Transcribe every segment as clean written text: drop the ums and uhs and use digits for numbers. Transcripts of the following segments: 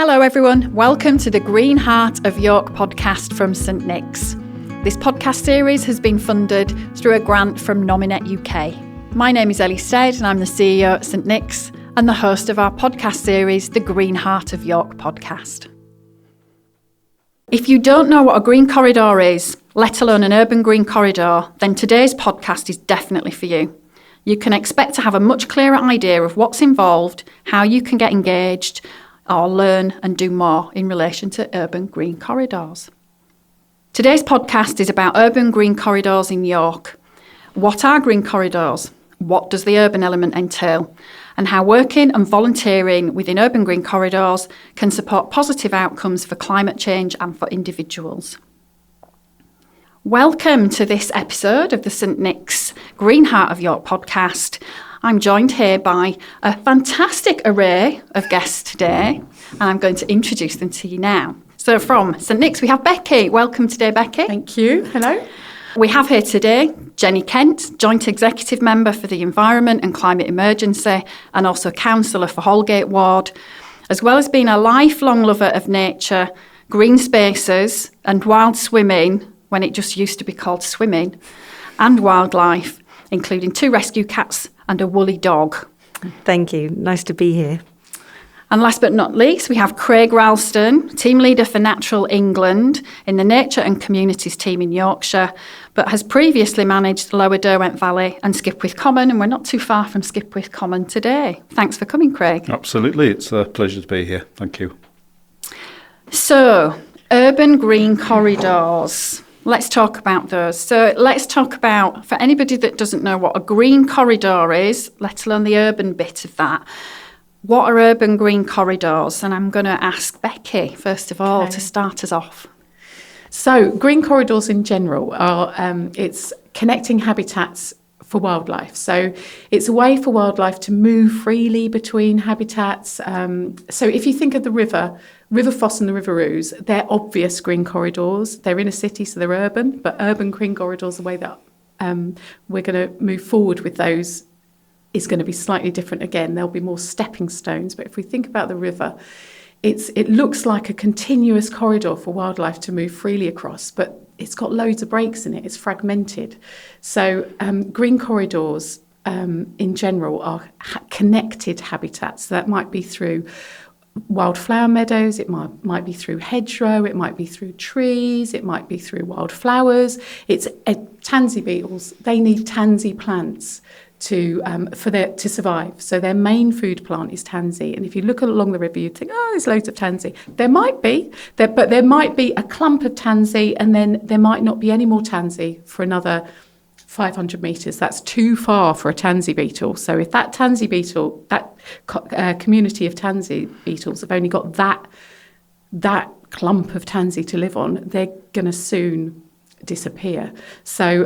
Hello everyone, welcome to the Green Heart of York podcast from St Nick's. This podcast series has been funded through a grant from Nominate UK. My name is Ellie Stead and I'm the CEO at St Nick's and the host of our podcast series, the Green Heart of York podcast. If you don't know what a green corridor is, let alone an urban green corridor, then today's podcast is definitely for you. You can expect to have a much clearer idea of what's involved, how you can get engaged, or learn and do more in relation to urban green corridors. Today's podcast is about urban green corridors in York. What are green corridors? What does the urban element entail? And how working and volunteering within urban green corridors can support positive outcomes for climate change and for individuals. Welcome to this episode of the St Nick's Green Heart of York podcast. I'm joined here by a fantastic array of guests today, and I'm going to introduce them to you now. So from St Nick's, we have Becky. Welcome today, Becky. Thank you. Hello. We have here today Jenny Kent, Joint Executive Member for the Environment and Climate Emergency, and also Councillor for Holgate Ward, as well as being a lifelong lover of nature, green spaces and wild swimming, when it just used to be called swimming, and wildlife, including 2 rescue cats and a woolly dog. Thank you. Nice to be here. And last but not least, we have Craig Ralston, Team Leader for Natural England in the Nature and Communities team in Yorkshire, but has previously managed the Lower Derwent Valley and Skipwith Common, and we're not too far from Skipwith Common today. Thanks for coming, Craig. Absolutely. It's a pleasure to be here. Thank you. So, urban green corridors. Let's talk about those. So let's talk about, for anybody that doesn't know what a green corridor is, let alone the urban bit of that, what are urban green corridors? And I'm going to ask Becky, first of all, to start us off. So green corridors in general are, it's connecting habitats for wildlife. So it's a way for wildlife to move freely between habitats. So if you think of the River Foss and the River Ouse, they're obvious green corridors. They're in a city, so they're urban, but urban green corridors, the way that we're going to move forward with those is going to be slightly different again. There'll be more stepping stones, but if we think about the river, it looks like a continuous corridor for wildlife to move freely across, but it's got loads of breaks in it. It's fragmented. So green corridors in general are connected habitats. So that might be through wildflower meadows, it might be through hedgerow, it might be through trees, it might be through wildflowers. It's tansy beetles. They need tansy plants to survive. So their main food plant is tansy. And if you look along the river, you'd think, oh, there's loads of tansy. There might be, but there might be a clump of tansy, and then there might not be any more tansy for another 500 metres. That's too far for a tansy beetle. So if that tansy beetle, that community of tansy beetles have only got that clump of tansy to live on, they're going to soon disappear. So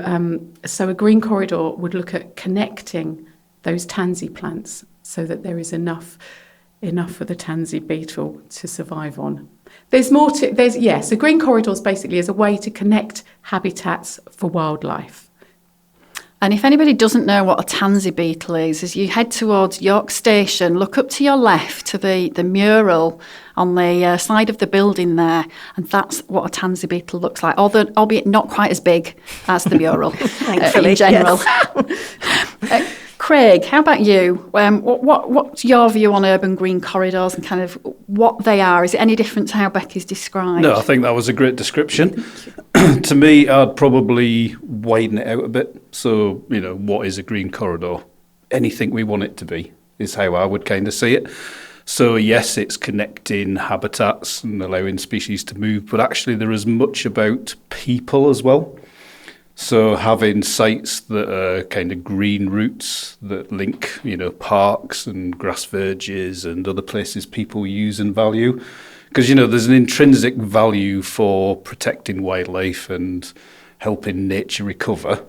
a green corridor would look at connecting those tansy plants so that there is enough for the tansy beetle to survive on. So green corridors basically is a way to connect habitats for wildlife. And if anybody doesn't know what a tansy beetle is, as you head towards York Station, look up to your left to the mural on the side of the building there, and that's what a tansy beetle looks like, albeit not quite as big as the mural in general. Yes. Craig, how about you? What's your view on urban green corridors and kind of what they are? Is it any different to how Becky's described? No, I think that was a great description. To me, I'd probably widen it out a bit. So, what is a green corridor? Anything we want it to be is how I would kind of see it. So, yes, it's connecting habitats and allowing species to move, but actually there is much about people as well. So having sites that are kind of green routes that link, parks and grass verges and other places people use and value. Because, there's an intrinsic value for protecting wildlife and helping nature recover.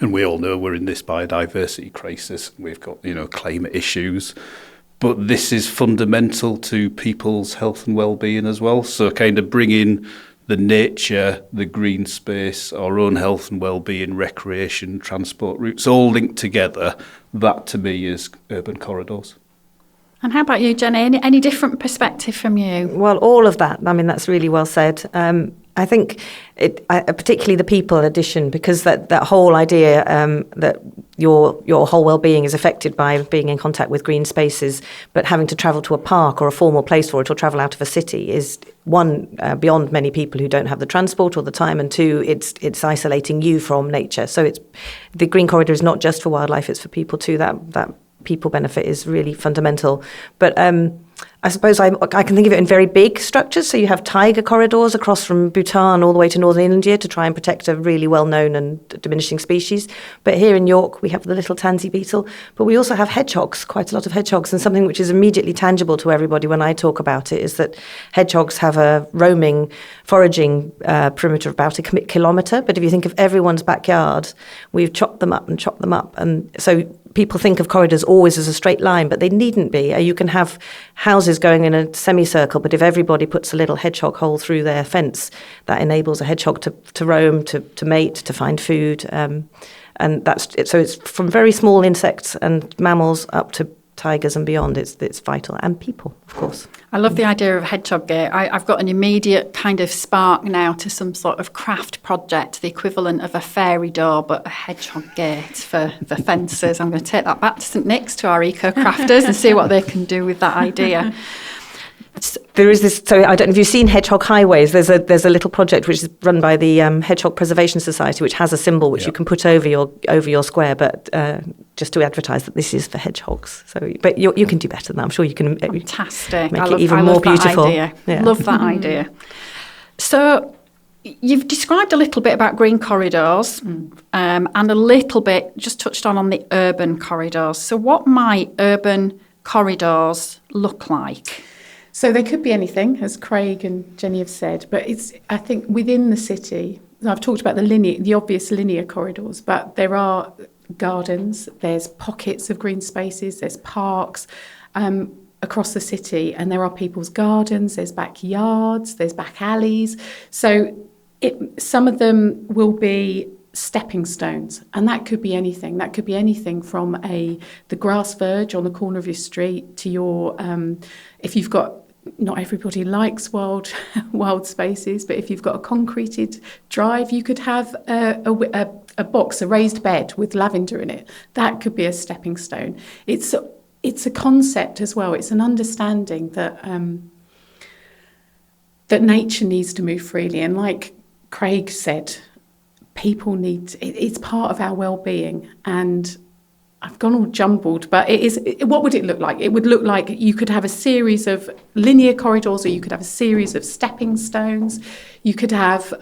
And we all know we're in this biodiversity crisis. We've got, climate issues. But this is fundamental to people's health and well-being as well. So kind of bringing the nature, the green space, our own health and well-being, recreation, transport routes, all linked together, that to me is urban corridors. And how about you, Jenny? Any different perspective from you? Well, all of that. I mean, that's really well said. I think particularly the people addition, because that whole idea that your whole well-being is affected by being in contact with green spaces, but having to travel to a park or a formal place for it, or travel out of a city, is one, beyond many people who don't have the transport or the time, and two, it's isolating you from nature. So the green corridor is not just for wildlife; it's for people too. That people benefit is really fundamental. But I suppose I can think of it in very big structures. So you have tiger corridors across from Bhutan all the way to northern India to try and protect a really well-known and diminishing species. But here in York, we have the little tansy beetle. But we also have hedgehogs, quite a lot of hedgehogs. And something which is immediately tangible to everybody when I talk about it is that hedgehogs have a roaming, foraging perimeter of about a kilometre. But if you think of everyone's backyard, we've chopped them up and chopped them up. And so people think of corridors always as a straight line, but they needn't be. You can have houses going in a semicircle, but if everybody puts a little hedgehog hole through their fence, that enables a hedgehog to roam, to mate, to find food. And that's it. So it's from very small insects and mammals up to tigers and beyond. It's vital. And people, of course. I love the idea of hedgehog gate. I've got an immediate kind of spark now to some sort of craft project, the equivalent of a fairy door, but a hedgehog gate for fences. I'm going to take that back to St Nick's, to our eco-crafters, and see what they can do with that idea. There is this. So I don't know if you've seen Hedgehog Highways. There's a little project which is run by the Hedgehog Preservation Society, which has a symbol which you can put over your square, but just to advertise that this is for hedgehogs. So, but you can do better than that. I'm sure you can. Fantastic. Make it even more beautiful. That idea. Yeah. Love that idea. So you've described a little bit about green corridors, and a little bit just touched on the urban corridors. So what might urban corridors look like? So they could be anything, as Craig and Jenny have said, but I think within the city, I've talked about the obvious linear corridors, but there are gardens, there's pockets of green spaces, there's parks across the city, and there are people's gardens, there's backyards, there's back alleys. So some of them will be stepping stones, and that could be anything. That could be anything from the grass verge on the corner of your street to your, if you've got, not everybody likes wild spaces, but if you've got a concreted drive, you could have a box, a raised bed with lavender in it. That could be a stepping stone. It's a concept as well. It's an understanding that that nature needs to move freely, and like Craig said, people it's part of our well-being. And I've gone all jumbled, but what would it look like? It would look like you could have a series of linear corridors, or you could have a series of stepping stones. You could have,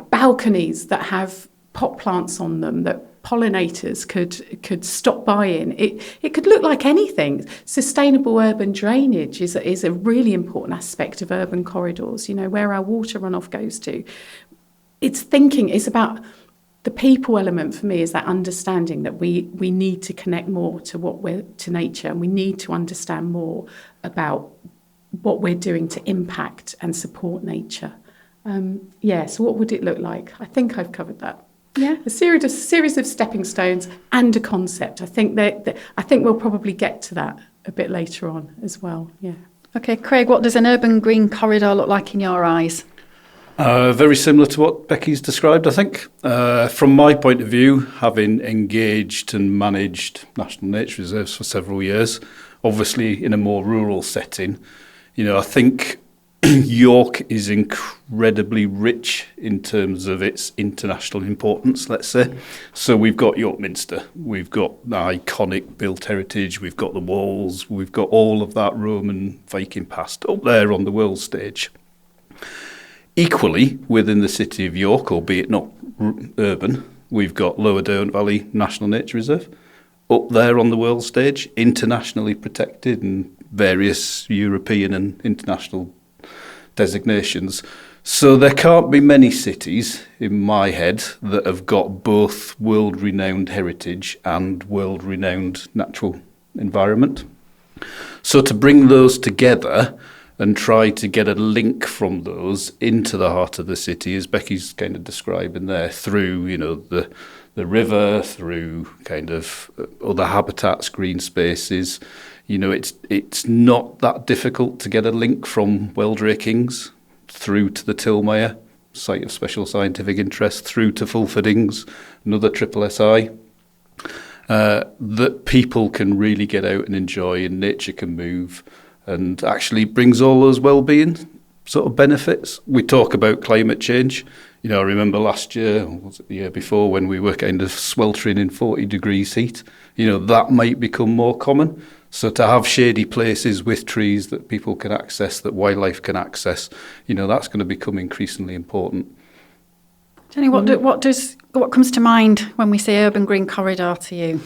balconies that have pot plants on them that pollinators could stop by in. It could look like anything. Sustainable urban drainage is a really important aspect of urban corridors, where our water runoff goes to. It's about the people element for me, is that understanding that we need to connect more to nature, and we need to understand more about what we're doing to impact and support nature. So what would it look like? I think I've covered that. Yeah, a series of stepping stones and a concept. I think we'll probably get to that a bit later on as well. Yeah. Okay, Craig, what does an urban green corridor look like in your eyes? Very similar to what Becky's described, I think. From my point of view, having engaged and managed national nature reserves for several years, obviously in a more rural setting, I think York is incredibly rich in terms of its international importance, let's say. So we've got York Minster, we've got the iconic built heritage, we've got the walls, we've got all of that Roman Viking past up there on the world stage. Equally, within the city of York, albeit not urban, we've got Lower Derwent Valley National Nature Reserve, up there on the world stage, internationally protected and various European and international designations. So there can't be many cities, in my head, that have got both world-renowned heritage and world-renowned natural environment. So to bring those together and try to get a link from those into the heart of the city, as Becky's kind of describing there, through, the river, through kind of other habitats, green spaces, It's not that difficult to get a link from Weldrake Kings through to the Tilmire, Site of Special Scientific Interest, through to Fulford Ings, another SSSI, that people can really get out and enjoy, and nature can move, and actually brings all those well-being sort of benefits. We talk about climate change. I remember last year, or was it the year before, when we were kind of sweltering in 40 degrees heat. That might become more common. So to have shady places with trees that people can access, that wildlife can access, that's going to become increasingly important. Jenny, what comes to mind when we say urban green corridor to you?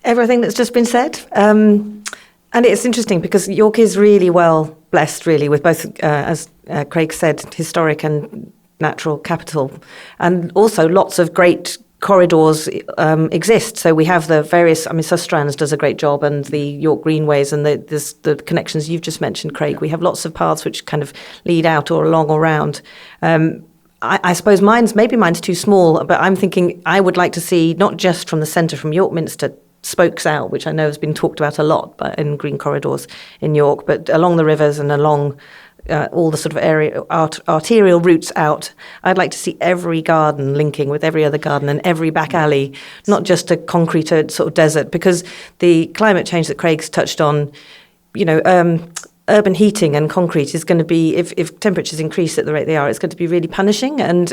Everything that's just been said. And it's interesting because York is really well blessed, really, with both, as Craig said, historic and natural capital. And also lots of great corridors exist. So we have the various, Sustrans does a great job, and the York Greenways and the connections you've just mentioned, Craig. We have lots of paths which kind of lead out or along or around. I suppose mine's too small, but I'm thinking I would like to see, not just from the centre, from York Minster, spokes out, which I know has been talked about a lot in green corridors in York, but along the rivers and along all the sort of area arterial routes out. I'd like to see every garden linking with every other garden and every back alley, not just a concrete sort of desert, because the climate change that Craig's touched on, urban heating and concrete is going to be, if temperatures increase at the rate they are, it's going to be really punishing. And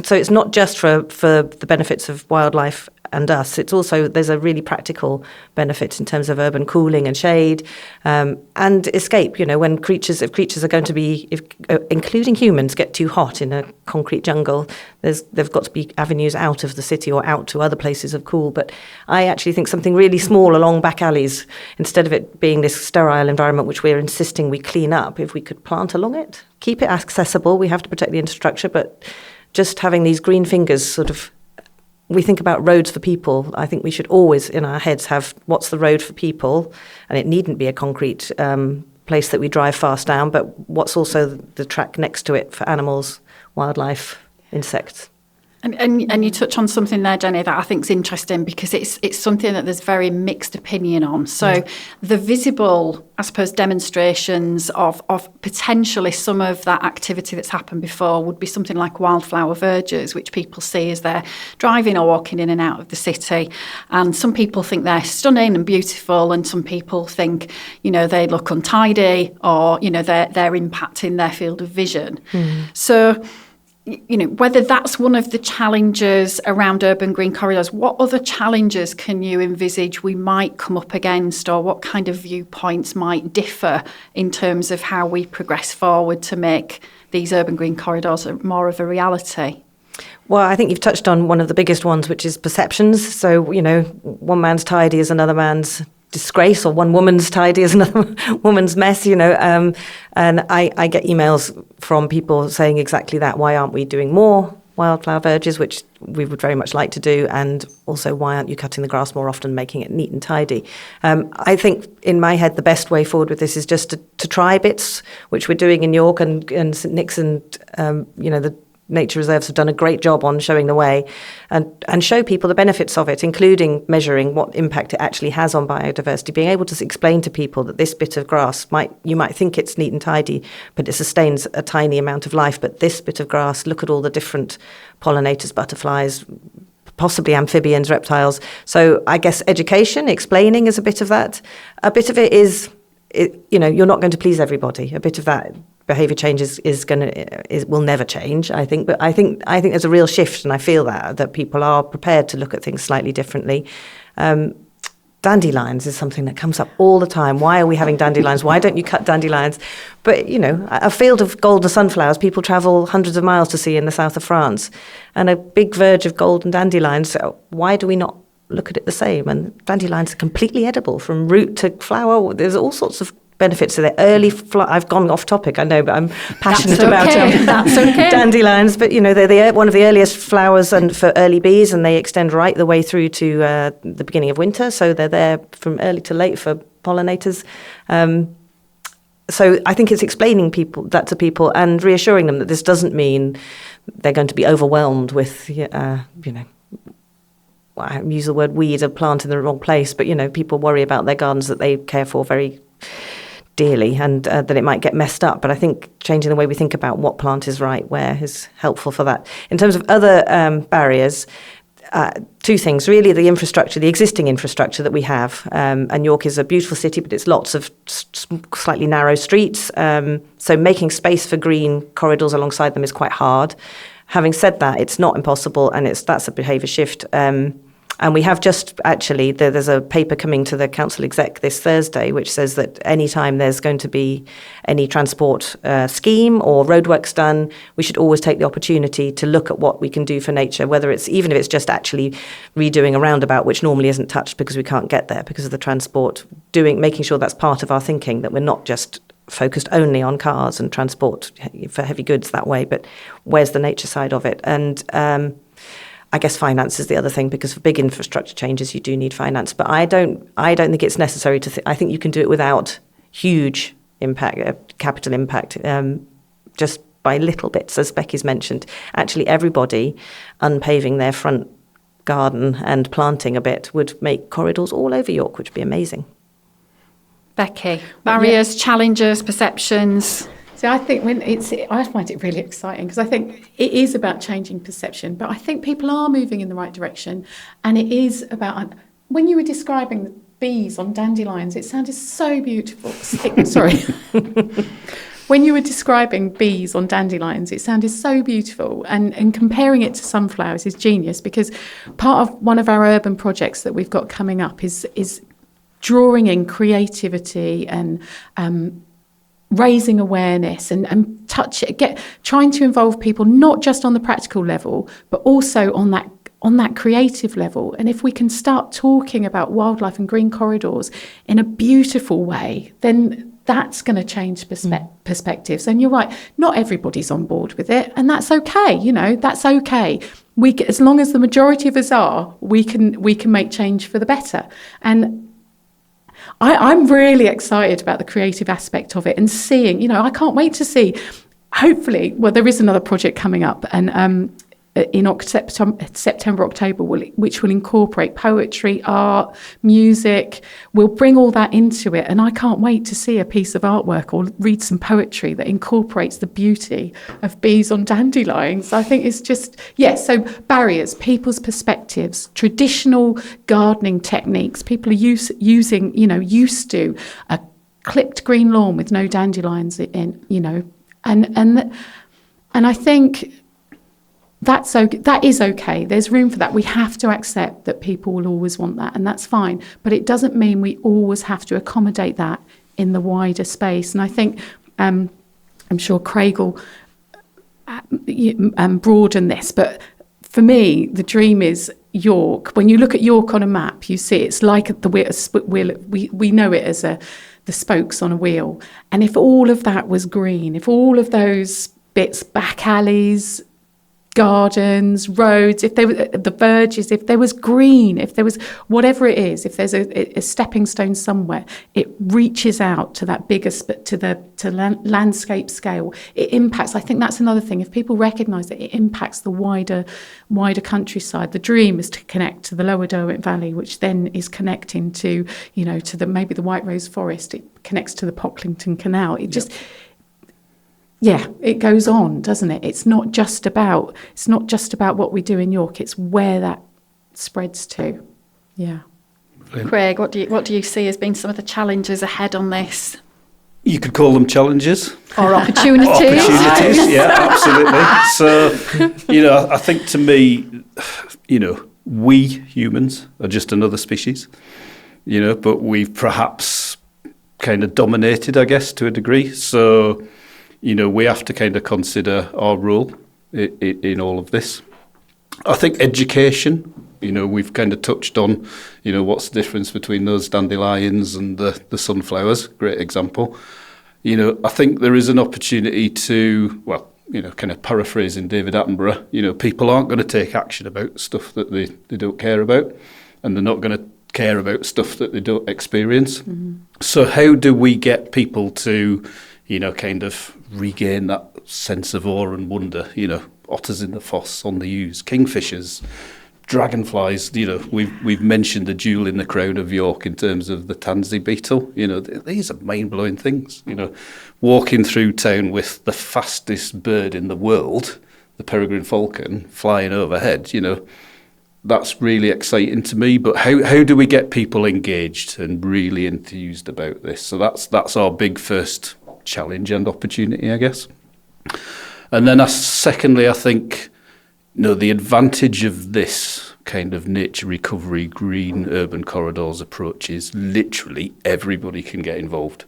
so it's not just for the benefits of wildlife and us. It's also, there's a really practical benefit in terms of urban cooling and shade, and escape. When creatures are going to be, including humans, get too hot in a concrete jungle, there've got to be avenues out of the city or out to other places of cool. But I actually think something really small along back alleys, instead of it being this sterile environment which we're insisting we clean up, if we could plant along it, keep it accessible. We have to protect the infrastructure, but just having these green fingers sort of. We think about roads for people. I think we should always, in our heads, have what's the road for people, and it needn't be a concrete place that we drive fast down, but what's also the track next to it for animals, wildlife, insects. And you touch on something there, Jenny, that I think is interesting, because it's something that there's very mixed opinion on. So the visible, I suppose, demonstrations of potentially some of that activity that's happened before would be something like wildflower verges, which people see as they're driving or walking in and out of the city. And some people think they're stunning and beautiful, and some people think, they look untidy, or, they're impacting their field of vision. So, whether that's one of the challenges around urban green corridors, what other challenges can you envisage we might come up against, or what kind of viewpoints might differ in terms of how we progress forward to make these urban green corridors more of a reality? Well, I think you've touched on one of the biggest ones, which is perceptions. So, one man's tidy is another man's disgrace, or one woman's tidy is another woman's mess, and I get emails from people saying exactly that. Why aren't we doing more wildflower verges, which we would very much like to do, and also why aren't you cutting the grass more often, making it neat and tidy? I think in my head the best way forward with this is just to try bits, which we're doing in York and St Nick's, and the nature reserves have done a great job on showing the way, and show people the benefits of it, including measuring what impact it actually has on biodiversity, being able to explain to people that this bit of grass you might think it's neat and tidy, but it sustains a tiny amount of life. But this bit of grass, look at all the different pollinators, butterflies, possibly amphibians, reptiles. So I guess education, explaining is a bit of that. A bit of it is, you're not going to please everybody. A bit of that behaviour change will never change, I think. But I think there's a real shift, and I feel that people are prepared to look at things slightly differently. Dandelions is something that comes up all the time. Why are we having dandelions? Why don't you cut dandelions? But, a field of golden sunflowers, people travel hundreds of miles to see in the south of France, and a big verge of golden dandelions. So why do we not look at it the same? And dandelions are completely edible from root to flower. There's all sorts of benefits to their early I've gone off topic, I know, but I'm passionate about dandelions. But they're one of the earliest flowers and for early bees, and they extend right the way through to the beginning of winter. So they're there from early to late for pollinators. So I think it's explaining that to people and reassuring them that this doesn't mean they're going to be overwhelmed with I use the word weed, a plant in the wrong place, but, people worry about their gardens that they care for very dearly, and that it might get messed up. But I think changing the way we think about what plant is right where is helpful for that. In terms of other barriers, two things, really: the infrastructure, the existing infrastructure that we have. And York is a beautiful city, but it's lots of slightly narrow streets. So making space for green corridors alongside them is quite hard. Having said that, it's not impossible, and that's a behaviour shift. And we have just actually, there's a paper coming to the council exec this Thursday, which says that any time there's going to be any transport scheme or roadworks done, we should always take the opportunity to look at what we can do for nature, even if it's just actually redoing a roundabout, which normally isn't touched because we can't get there because of the transport, making sure that's part of our thinking, that we're not just focused only on cars and transport for heavy goods that way, but where's the nature side of it? And I guess finance is the other thing, because for big infrastructure changes you do need finance. But I don't think it's necessary to. I think you can do it without huge impact, capital impact, just by little bits, as Becky's mentioned. Actually, everybody unpaving their front garden and planting a bit would make corridors all over York, which would be amazing. Becky, barriers, challenges, perceptions. So I think I find it really exciting, because I think it is about changing perception, but I think people are moving in the right direction. And it is about, when you were describing the bees on dandelions, it sounded so beautiful. Sorry. When you were describing bees on dandelions, it sounded so beautiful. And comparing it to sunflowers is genius, because part of one of our urban projects that we've got coming up is drawing in creativity and raising awareness and trying to involve people not just on the practical level, but also on that creative level. And if we can start talking about wildlife and green corridors in a beautiful way, then that's going to change perspectives. And you're right, not everybody's on board with it, and that's okay. That's okay. As long as the majority of us are, we can make change for the better. And I'm really excited about the creative aspect of it, and seeing, I can't wait to see, hopefully, there is another project coming up, and in September, October, which will incorporate poetry, art, music. We'll bring all that into it, and I can't wait to see a piece of artwork or read some poetry that incorporates the beauty of bees on dandelions. I think it's just, so barriers, people's perspectives, traditional gardening techniques. People are used to a clipped green lawn with no dandelions in, and I think that is okay. There's room for that. We have to accept that people will always want that, and that's fine. But it doesn't mean we always have to accommodate that in the wider space. And I think I'm sure Craig will broaden this, but for me, the dream is York. When you look at York on a map, you see it's like the wheel. We know it as the spokes on a wheel. And if all of that was green, if all of those bits, back alleys, gardens, roads, if there were the verges, if there was green, if there was whatever it is, if there's a stepping stone somewhere, it reaches out to that bigger, to landscape scale. It impacts. I think that's another thing. If people recognise that it impacts the wider countryside, the dream is to connect to the Lower Derwent Valley, which then is connecting to maybe the White Rose Forest. It connects to the Pocklington Canal. It just. Yeah, it goes on, doesn't it? It's not just about what we do in York. It's where that spreads to. Yeah. Brilliant. Craig, what do you see as being some of the challenges ahead on this? You could call them challenges. Or opportunities. Opportunities, yeah, absolutely. So, I think to me, we humans are just another species, but we've perhaps kind of dominated, I guess, to a degree. So, we have to kind of consider our role in all of this. I think education, we've kind of touched on, what's the difference between those dandelions and the sunflowers, great example. I think there is an opportunity to, kind of paraphrasing David Attenborough, people aren't going to take action about stuff that they don't care about, and they're not going to care about stuff that they don't experience. Mm-hmm. So how do we get people to, kind of regain that sense of awe and wonder, otters in the foss, on the Ouse, kingfishers, dragonflies, we've mentioned the jewel in the crown of York in terms of the tansy beetle. These are mind-blowing things. Walking through town with the fastest bird in the world, the peregrine falcon, flying overhead, that's really exciting to me. But how do we get people engaged and really enthused about this? So that's our big first challenge and opportunity, I guess. And then secondly, I think, the advantage of this kind of nature recovery, green urban corridors approach is literally everybody can get involved.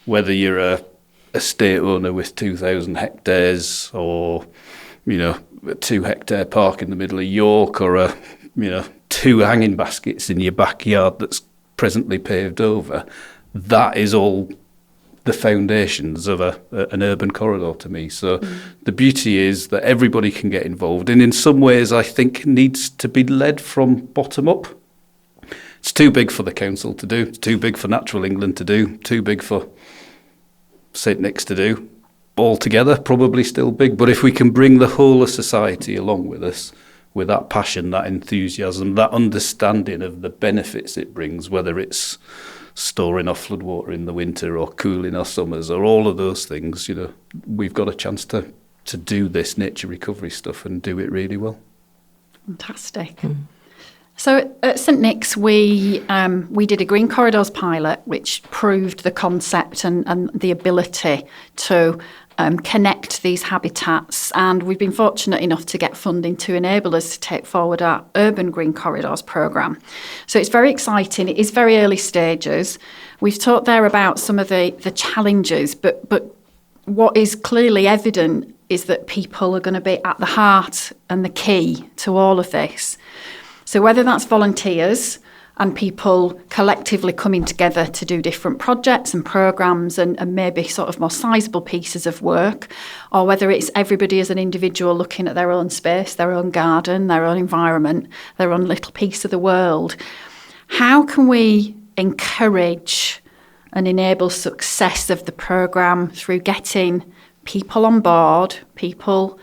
Whether you're a estate owner with 2,000 hectares or, a 2-hectare park in the middle of York, or 2 hanging baskets in your backyard that's presently paved over, that is all the foundations of an urban corridor to me. So the beauty is that everybody can get involved, and in some ways I think needs to be led from bottom up. It's too big for the council to do, it's too big for Natural England to do, too big for St Nick's to do. Altogether, probably still big, but if we can bring the whole of society along with us, with that passion, that enthusiasm, that understanding of the benefits it brings, whether it's storing our floodwater in the winter or cooling our summers or all of those things, we've got a chance to do this nature recovery stuff and do it really well. Fantastic. So at St Nick's, we did a Green Corridors pilot, which proved the concept and the ability to connect these habitats, and we've been fortunate enough to get funding to enable us to take forward our Urban Green Corridors programme. So it's very exciting. It is very early stages. We've talked there about some of the challenges, but what is clearly evident is that people are going to be at the heart and the key to all of this. So whether that's volunteers and people collectively coming together to do different projects and programmes and maybe sort of more sizable pieces of work, or whether it's everybody as an individual looking at their own space, their own garden, their own environment, their own little piece of the world, how can we encourage and enable success of the programme through getting people on board, people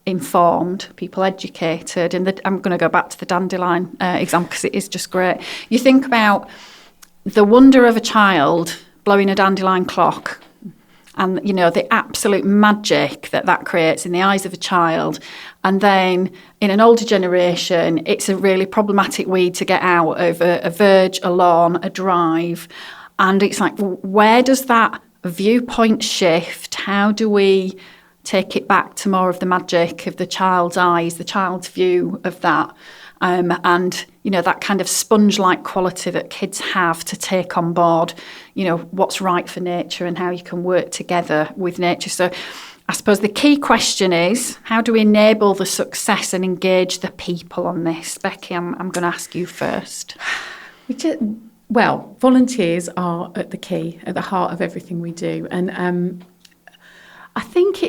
informed, people educated, and I'm going to go back to the dandelion example because it is just great. You think about the wonder of a child blowing a dandelion clock and, the absolute magic that creates in the eyes of a child. And then in an older generation, it's a really problematic weed to get out over a verge, a lawn, a drive. And it's like, where does that viewpoint shift? How do we take it back to more of the magic of the child's eyes, the child's view of that, and that kind of sponge-like quality that kids have to take on board, what's right for nature and how you can work together with nature. So I suppose the key question is, how do we enable the success and engage the people on this? Becky, I'm going to ask you first. Well, volunteers are at the heart of everything we do, and I think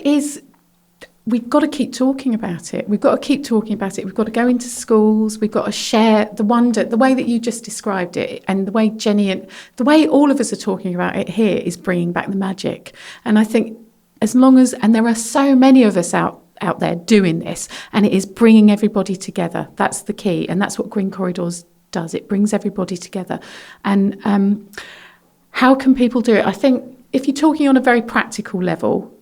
we've got to keep talking about it. We've got to go into schools. We've got to share the wonder, the way that you just described it, and the way Jenny and the way all of us are talking about it here is bringing back the magic. And I think and there are so many of us out there doing this, and it is bringing everybody together. That's the key, and that's what Green Corridors does. It brings everybody together. And how can people do it? I think if you're talking on a very practical level,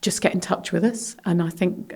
just get in touch with us. And I think,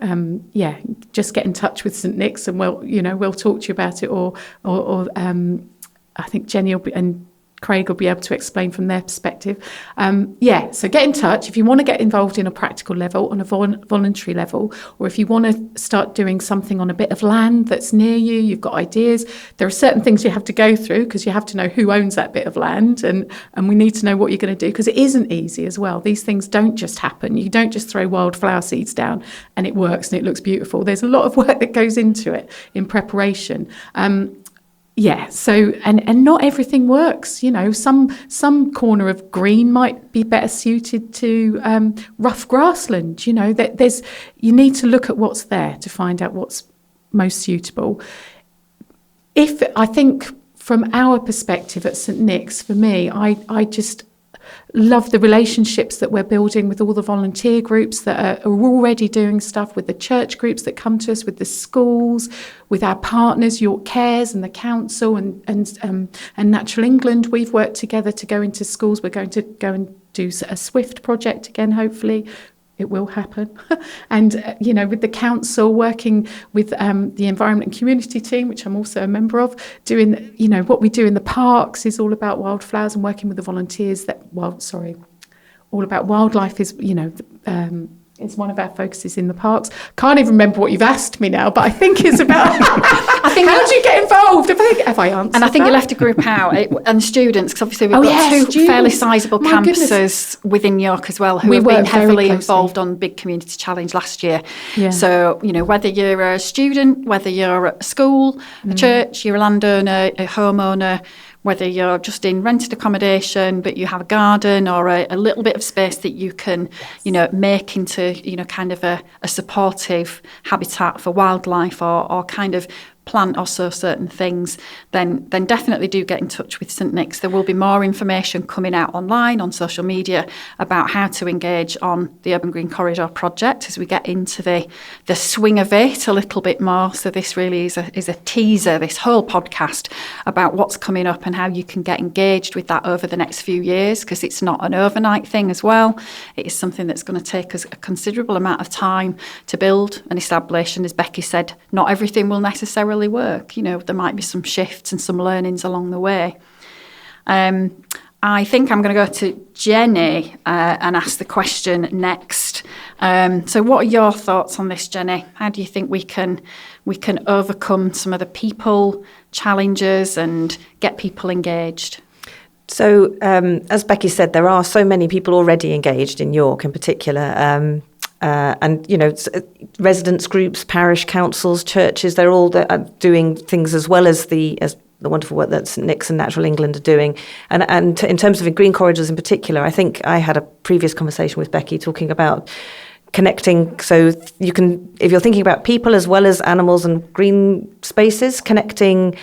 just get in touch with St Nick's and we'll talk to you about it. Or I think Jenny and Craig will be able to explain from their perspective. So get in touch if you want to get involved in a practical level, on a voluntary level, or if you want to start doing something on a bit of land that's near you, you've got ideas. There are certain things you have to go through because you have to know who owns that bit of land, and we need to know what you're going to do because it isn't easy as well. These things don't just happen. You don't just throw wildflower seeds down and it works and it looks beautiful. There's a lot of work that goes into it in preparation. So and not everything works. Some corner of green might be better suited to rough grassland. You need to look at what's there to find out what's most suitable. I think from our perspective at St Nick's, for me, I just love the relationships that we're building with all the volunteer groups that are already doing stuff, with the church groups that come to us, with the schools, with our partners, York Cares and the council and Natural England. We've worked together to go into schools. We're going to go and do a SWIFT project again, hopefully. It will happen. And, with the council, working with the Environment and Community team, which I'm also a member of, doing, what we do in the parks is all about wildflowers, and working with the volunteers all about wildlife is one of our focuses in the parks. Can't even remember what you've asked me now, but I think it's about how do you get involved? Have I answered And I think that? you left a group out, and students, because obviously we've got two students. fairly sizable My campuses within York as well, who We have work been very heavily closely. involved on Big Community Challenge last year. Yeah. So, whether you're a student, whether you're at a school, a church, you're a landowner, a homeowner, whether you're just in rented accommodation, but you have a garden or a little bit of space that you can, make into, kind of a supportive habitat for wildlife or kind of plant or sow certain things, then definitely do get in touch with St Nick's. There will be more information coming out online on social media about how to engage on the Urban Green Corridor project as we get into the swing of it a little bit more. So this really is a teaser, this whole podcast, about what's coming up and how you can get engaged with that over the next few years, because it's not an overnight thing as well. It is something that's going to take us a considerable amount of time to build and establish. And as Becky said, not everything will necessarily work. There might be some shifts and some learnings along the way. I think I'm going to go to Jenny and ask the question next. So what are your thoughts on this, Jenny? How do you think we can overcome some of the people challenges and get people engaged? So, as Becky said, there are so many people already engaged in York in particular. And, residents groups, parish councils, churches, they're all doing things as well as the wonderful work that St Nick's and Natural England are doing. And in terms of green corridors in particular, I think I had a previous conversation with Becky talking about connecting. So you can, if you're thinking about people as well as animals and green spaces, connecting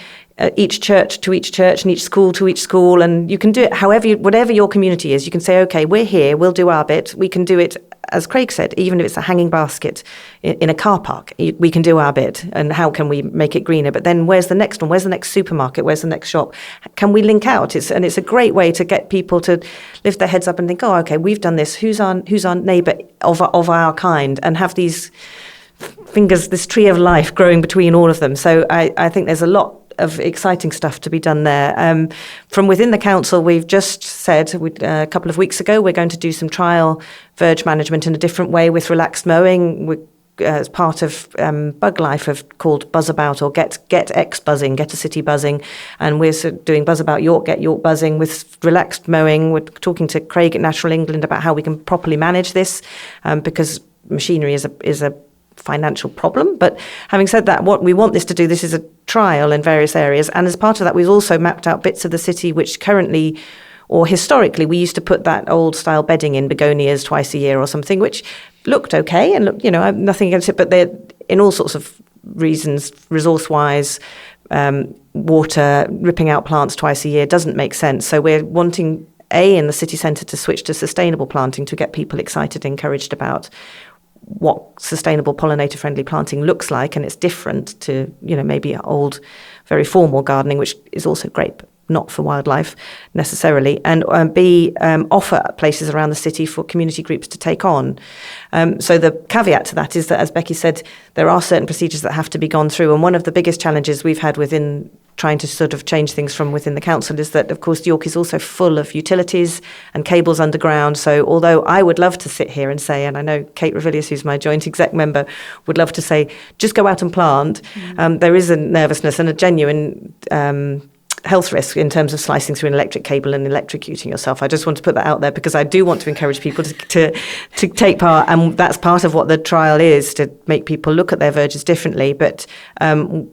each church to each church and each school to each school. And you can do it whatever your community is. You can say, okay, we're here, we'll do our bit. We can do it, as Craig said, even if it's a hanging basket in a car park, we can do our bit. And how can we make it greener? But then where's the next one? Where's the next supermarket? Where's the next shop? Can we link out? It's a great way to get people to lift their heads up and think, oh, okay, we've done this. Who's our neighbour of our kind? And have these fingers, this tree of life growing between all of them. So I think there's a lot of exciting stuff to be done there. From within the council, we've just said a couple of weeks ago, we're going to do some trial verge management in a different way with relaxed mowing. As part of Bug Life have called Buzz About or Get X Buzzing, Get a City Buzzing, and we're doing Buzz About York, Get York Buzzing with relaxed mowing. We're talking to Craig at Natural England about how we can properly manage this, because machinery is a financial problem. But having said that, what we want this to do, this is a trial in various areas, and as part of that we've also mapped out bits of the city which currently or historically we used to put that old style bedding in, begonias twice a year or something, which looked okay and looked, I have nothing against it, but they're in all sorts of reasons, resource wise, water, ripping out plants twice a year doesn't make sense. So we're wanting in the city centre to switch to sustainable planting to get people excited, encouraged about what sustainable pollinator-friendly planting looks like, and it's different to, maybe old, very formal gardening, which is also great, but not for wildlife necessarily, and offer places around the city for community groups to take on. So the caveat to that is that, as Becky said, there are certain procedures that have to be gone through, and one of the biggest challenges we've had within trying to sort of change things from within the council is that, of course, York is also full of utilities and cables underground. So although I would love to sit here and say, and I know Kate Revilius, who's my joint exec member, would love to say, just go out and plant, there is a nervousness and a genuine health risk in terms of slicing through an electric cable and electrocuting yourself. I just want to put that out there because I do want to encourage people to take part, and that's part of what the trial is, to make people look at their verges differently. But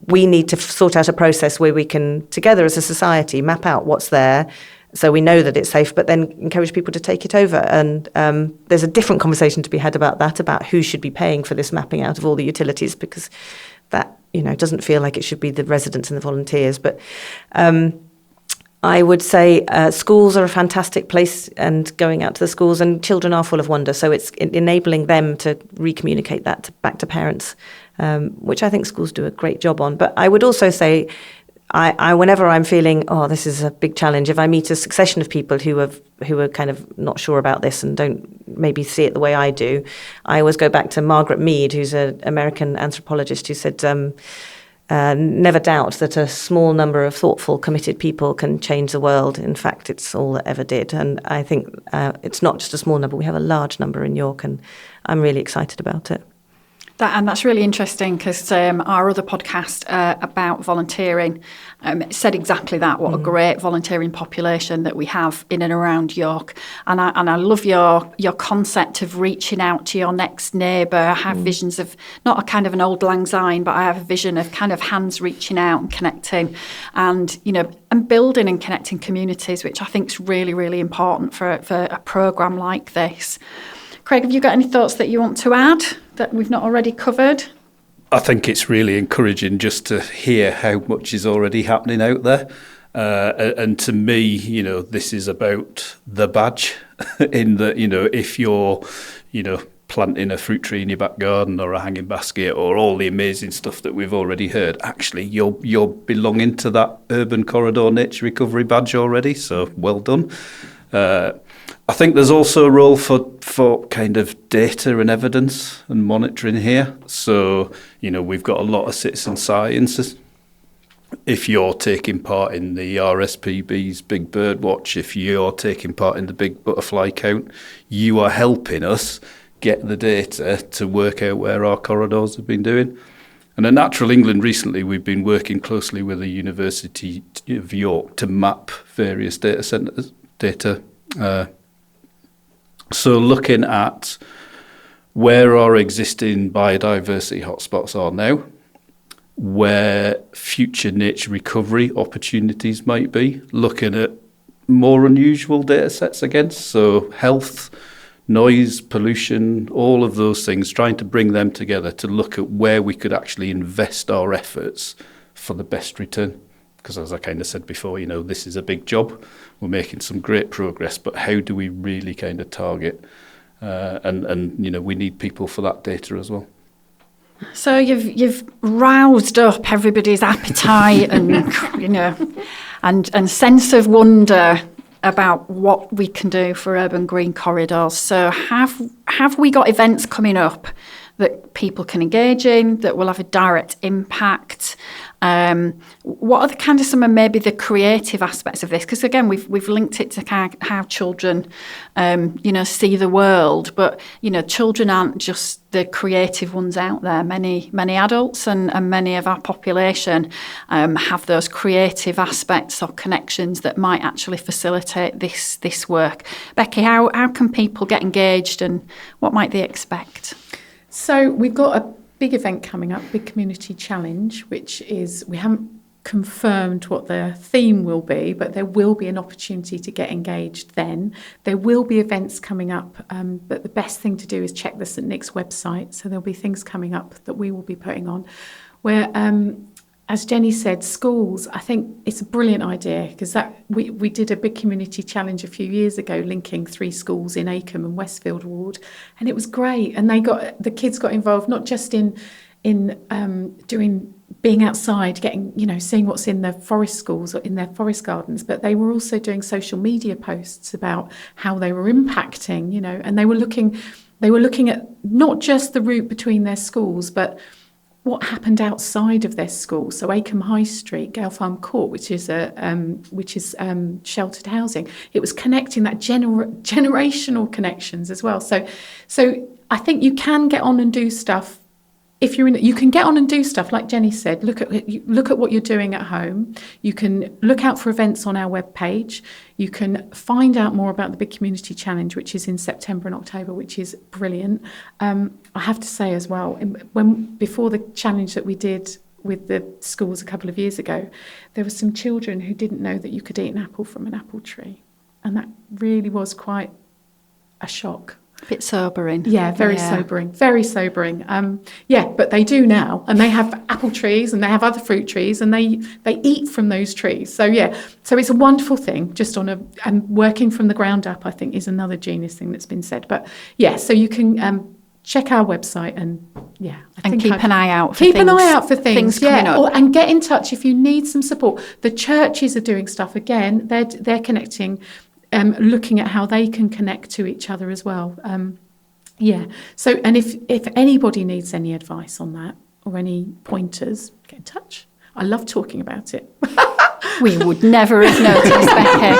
we need to sort out a process where we can, together as a society, map out what's there so we know that it's safe, but then encourage people to take it over. And there's a different conversation to be had about that, about who should be paying for this mapping out of all the utilities, because that, doesn't feel like it should be the residents and the volunteers. But I would say schools are a fantastic place, and going out to the schools, and children are full of wonder. So it's enabling them to recommunicate that back to parents, which I think schools do a great job on. But I would also say, I whenever I'm feeling, oh, this is a big challenge, if I meet a succession of people who are kind of not sure about this and don't maybe see it the way I do, I always go back to Margaret Mead, who's an American anthropologist, who said, never doubt that a small number of thoughtful, committed people can change the world. In fact, it's all that ever did. And I think it's not just a small number. We have a large number in York, and I'm really excited about it. That's really interesting, because our other podcast about volunteering said exactly that, what a great volunteering population that we have in and around York. And I love your concept of reaching out to your next neighbour. I have visions of not a kind of an old lang syne, but I have a vision of kind of hands reaching out and connecting, and and building and connecting communities, which I think is really, really important for a programme like this. Craig, have you got any thoughts that you want to add that we've not already covered? I think it's really encouraging just to hear how much is already happening out there. And to me, this is about the badge in that, if you're, planting a fruit tree in your back garden or a hanging basket or all the amazing stuff that we've already heard, actually, you're belonging to that Urban Corridor Nature Recovery badge already. So well done. I think there's also a role for kind of data and evidence and monitoring here. So, we've got a lot of citizen science. If you're taking part in the RSPB's Big Bird Watch, if you're taking part in the Big Butterfly Count, you are helping us get the data to work out where our corridors have been doing. And at Natural England recently, we've been working closely with the University of York to map various data centres, so looking at where our existing biodiversity hotspots are now, where future nature recovery opportunities might be, looking at more unusual data sets again, so health, noise, pollution, all of those things, trying to bring them together to look at where we could actually invest our efforts for the best return. Because as I kind of said before, this is a big job. We're making some great progress, but how do we really kind of target? And we need people for that data as well. So you've roused up everybody's appetite and and sense of wonder about what we can do for urban green corridors. So have we got events coming up that people can engage in that will have a direct impact? What are the kind of some of maybe the creative aspects of this? Because again, we've linked it to kind of how children, see the world. But children aren't just the creative ones out there. Many adults and many of our population have those creative aspects or connections that might actually facilitate this work. Becky, how can people get engaged, and what might they expect? So we've got a big event coming up, Big Community Challenge, which is, we haven't confirmed what the theme will be, but there will be an opportunity to get engaged then. There will be events coming up, but the best thing to do is check the St Nick's website. So there'll be things coming up that we will be putting on where, as Jenny said, schools, I think it's a brilliant idea, because we did a big community challenge a few years ago linking 3 schools in Acomb and Westfield Ward, and it was great. And the kids got involved not just in being outside, seeing what's in the forest schools or in their forest gardens, but they were also doing social media posts about how they were impacting, and they were looking at not just the route between their schools, but what happened outside of their school. So Acomb High Street, Gale Farm Court, which is sheltered housing. It was connecting that generational connections as well. So I think you can get on and do stuff. If you can get on and do stuff, like Jenny said, look at what you're doing at home. You can look out for events on our webpage. You can find out more about the Big Community Challenge, which is in September and October, which is brilliant. I have to say as well, before the challenge that we did with the schools a couple of years ago, there were some children who didn't know that you could eat an apple from an apple tree. And that really was quite a shock. Bit sobering. Yeah, very sobering, very sobering. But they do now, and they have apple trees and they have other fruit trees, and they eat from those trees. So so it's a wonderful thing. And working from the ground up, I think, is another genius thing that's been said. But so you can check our website and keep an eye out for things coming up. And get in touch if you need some support. The churches are doing stuff again. They're connecting. Looking at how they can connect to each other as well. So, and if anybody needs any advice on that or any pointers, get in touch. I love talking about it. We would never have noticed, Becky.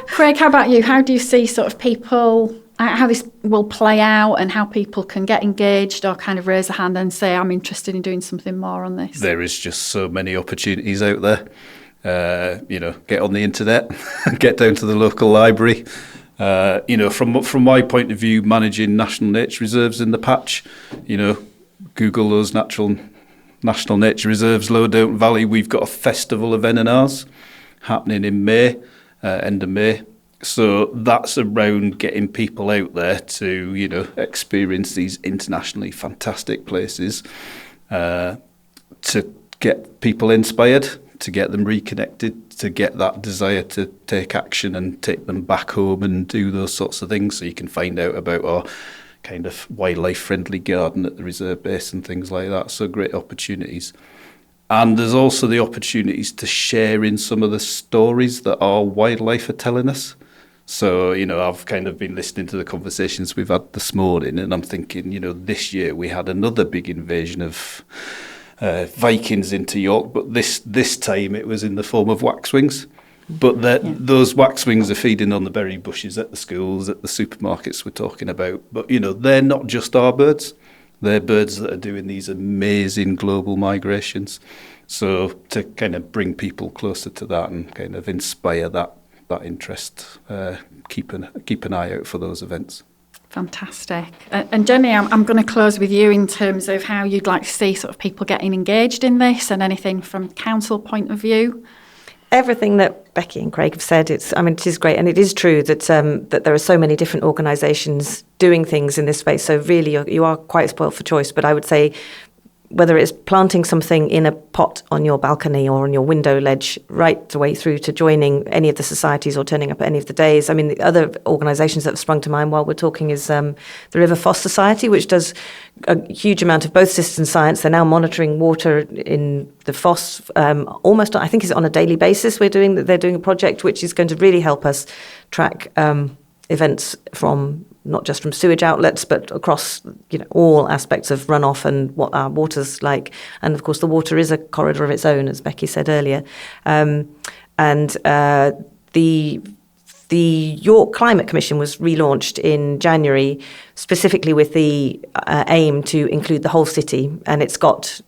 Craig, how about you? How do you see sort of people, how this will play out and how people can get engaged or kind of raise a hand and say, I'm interested in doing something more on this? There is just so many opportunities out there. Get on the internet, get down to the local library. From my point of view, managing national nature reserves in the patch, Google those national nature reserves, Lower Downton Valley. We've got a festival event in ours happening in May, end of May. So that's around getting people out there to, experience these internationally fantastic places, to get people inspired, to get them reconnected, to get that desire to take action and take them back home and do those sorts of things. So you can find out about our kind of wildlife-friendly garden at the reserve base and things like that. So great opportunities. And there's also the opportunities to share in some of the stories that our wildlife are telling us. So, I've kind of been listening to the conversations we've had this morning, and I'm thinking, this year we had another big invasion of Vikings into York, but this time it was in the form of waxwings. But those waxwings are feeding on the berry bushes at the schools, at the supermarkets we're talking about. But, they're not just our birds. They're birds that are doing these amazing global migrations. So to kind of bring people closer to that and kind of inspire that interest, keep an eye out for those events. Fantastic. And Jenny, I'm going to close with you in terms of how you'd like to see sort of people getting engaged in this and anything from council point of view. Everything that Becky and Craig have said, it is great, and it is true that that there are so many different organisations doing things in this space. So really, you are quite spoiled for choice. But I would say, whether it's planting something in a pot on your balcony or on your window ledge, right the way through to joining any of the societies or turning up at any of the days. I mean, the other organisations that have sprung to mind while we're talking is the River Foss Society, which does a huge amount of both citizen science. They're now monitoring water in the Foss almost, I think, is on a daily basis. They're doing a project which is going to really help us track events from not just from sewage outlets, but across all aspects of runoff and what our water's like. And of course, the water is a corridor of its own, as Becky said earlier. The York Climate Commission was relaunched in January, specifically with the aim to include the whole city, and it's got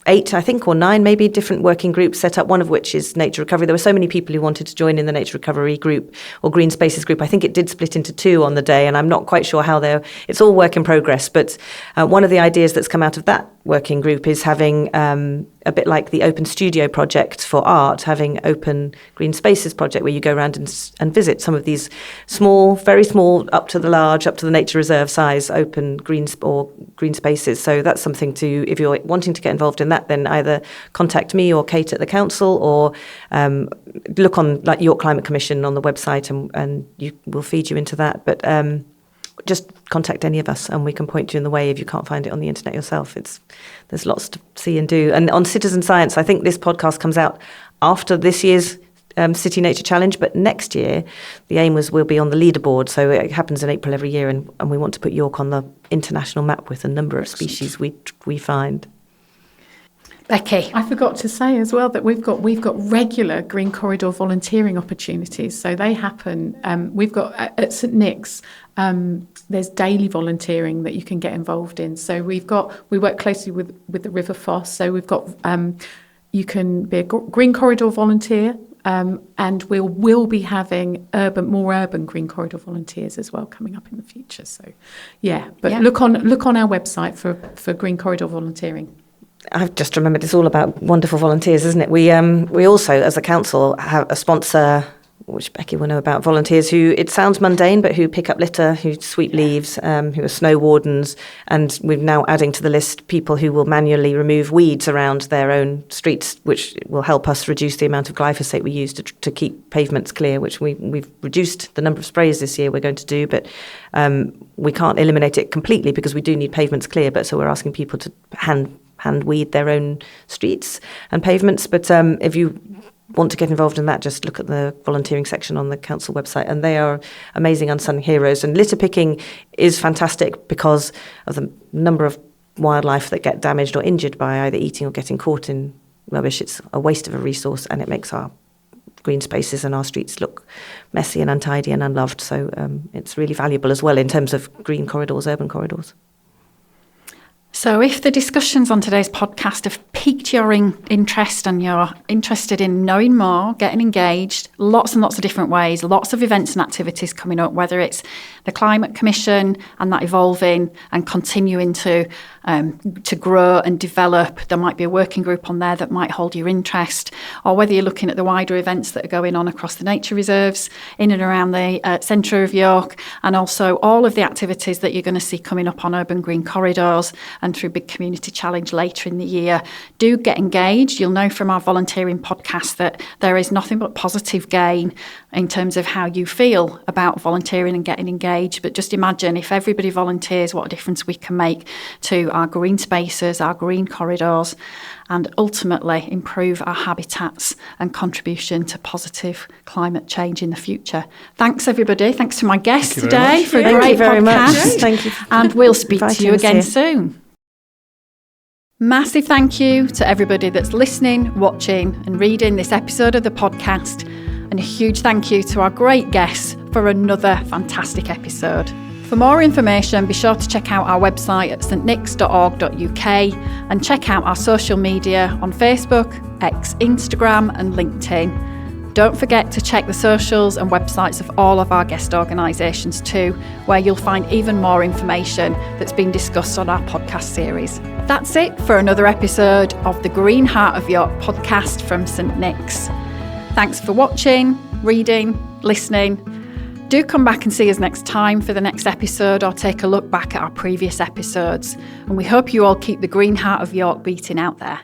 8, I think, or 9 maybe different working groups set up, one of which is nature recovery. There were so many people who wanted to join in the nature recovery group or green spaces group. I think it did split into 2 on the day, and I'm not quite sure how it's all work in progress. But one of the ideas that's come out of that working group is having a bit like the Open Studio project for art, having Open Green Spaces project where you go around and visit some of these small, very small, up to the large, up to the nature reserve size open green spaces. So that's something if you're wanting to get involved in that, then either contact me or Kate at the council, or look on like York Climate Commission on the website, and we'll feed you into that. But just contact any of us and we can point you in the way if you can't find it on the internet yourself. There's lots to see and do. And on citizen science, I think this podcast comes out after this year's City Nature Challenge, but next year the aim we'll be on the leaderboard. So it happens in April every year, and we want to put York on the international map with a number of species we find. Becky, I forgot to say as well that we've got regular Green Corridor volunteering opportunities. So they happen. We've got at St Nick's. There's daily volunteering that you can get involved in. So we work closely with the River Foss. So we've got you can be a Green Corridor volunteer, and we'll be having more urban Green Corridor volunteers as well coming up in the future. So look on our website for Green Corridor volunteering. I've just remembered it's all about wonderful volunteers, isn't it? We also, as a council, have a sponsor which Becky will know about, volunteers who, it sounds mundane, but who pick up litter, who sweep leaves, who are snow wardens. And we're now adding to the list people who will manually remove weeds around their own streets, which will help us reduce the amount of glyphosate we use to keep pavements clear, which we've reduced the number of sprays this year we're going to do, but we can't eliminate it completely because we do need pavements clear. But so we're asking people to hand weed their own streets and pavements. But if you want to get involved in that, just look at the volunteering section on the council website, and they are amazing unsung heroes. And litter picking is fantastic because of the number of wildlife that get damaged or injured by either eating or getting caught in rubbish. It's a waste of a resource, and it makes our green spaces and our streets look messy and untidy and unloved. So it's really valuable as well in terms of green corridors, urban corridors. So if the discussions on today's podcast have piqued your interest and you're interested in knowing more, getting engaged, lots and lots of different ways, lots of events and activities coming up, whether it's the Climate Commission and that evolving and continuing to grow and develop. There might be a working group on there that might hold your interest, or whether you're looking at the wider events that are going on across the nature reserves in and around the centre of York, and also all of the activities that you're going to see coming up on urban green corridors and through Big Community Challenge later in the year. Do get engaged. You'll know from our volunteering podcast that there is nothing but positive gain in terms of how you feel about volunteering and getting engaged. But just imagine if everybody volunteers, what a difference we can make to our green spaces, our green corridors, and ultimately improve our habitats and contribution to positive climate change in the future. Thanks, everybody. Thanks to my guests today for a great podcast. Thank you. And we'll speak to you again soon. Massive thank you to everybody that's listening, watching and reading this episode of the podcast. And a huge thank you to our great guests for another fantastic episode. For more information, be sure to check out our website at stnics.org.uk and check out our social media on Facebook, X, Instagram and LinkedIn. Don't forget to check the socials and websites of all of our guest organisations too, where you'll find even more information that's been discussed on our podcast series. That's it for another episode of the Green Heart of York podcast from St Nick's. Thanks for watching, reading, listening. Do come back and see us next time for the next episode, or take a look back at our previous episodes. And we hope you all keep the Green Heart of York beating out there.